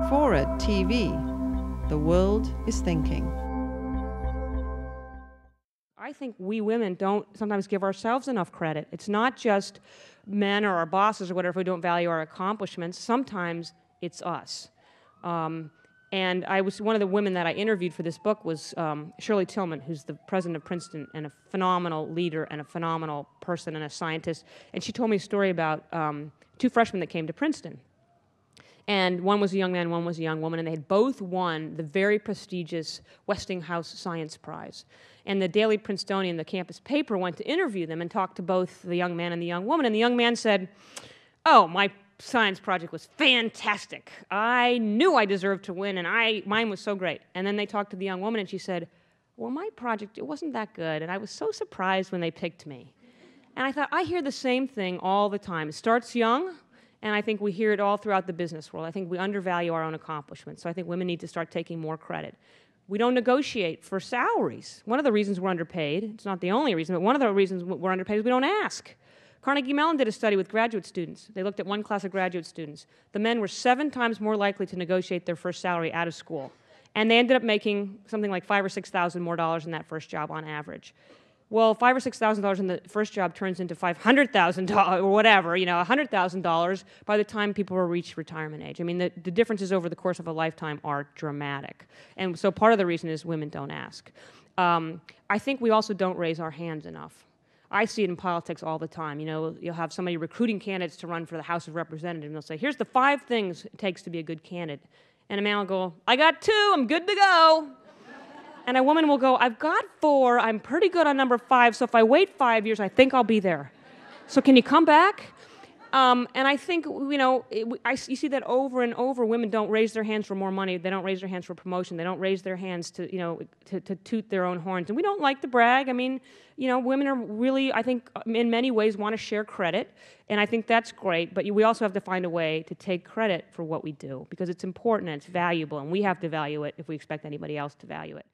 FORA.tv. The world is thinking. I think we women don't sometimes give ourselves enough credit. It's not just men or our bosses or whatever who don't value our accomplishments. Sometimes it's us. And one of the women that I interviewed for this book was Shirley Tillman, who's the president of Princeton and a phenomenal leader and a phenomenal person and a scientist. And she told me a story about two freshmen that came to Princeton. And one was a young man, one was a young woman, and they had both won the very prestigious Westinghouse Science Prize. And the Daily Princetonian, the campus paper, went to interview them and talk to both the young man and the young woman. And the young man said, "Oh, my science project was fantastic. I knew I deserved to win, and mine was so great." And then they talked to the young woman, and she said, "Well, my project, it wasn't that good, and I was so surprised when they picked me." And I thought, I hear the same thing all the time. It starts young, and I think we hear it all throughout the business world. I think we undervalue our own accomplishments, so I think women need to start taking more credit. We don't negotiate for salaries. One of the reasons we're underpaid, it's not the only reason, but one of the reasons we're underpaid is we don't ask. Carnegie Mellon did a study with graduate students. They looked at one class of graduate students. The men were 7 times more likely to negotiate their first salary out of school. And they ended up making something like $5,000 or $6,000 more in that first job on average. Well, $5,000 or $6,000 in the first job turns into $500,000 or whatever, $100,000 by the time people reach retirement age. I mean, the differences over the course of a lifetime are dramatic. And so part of the reason is women don't ask. I think we also don't raise our hands enough. I see it in politics all the time. You'll have somebody recruiting candidates to run for the House of Representatives, and they'll say, "Here's the 5 things it takes to be a good candidate." And a man will go, "I got 2, I'm good to go." And a woman will go, "I've got 4, I'm pretty good on number 5, so if I wait 5 years, I think I'll be there. So can you come back?" And I think, you see that over and over. Women don't raise their hands for more money. They don't raise their hands for promotion. They don't raise their hands to toot their own horns. And we don't like to brag. I mean, women are really, I think, in many ways want to share credit. And I think that's great. But we also have to find a way to take credit for what we do, because it's important and it's valuable. And we have to value it if we expect anybody else to value it.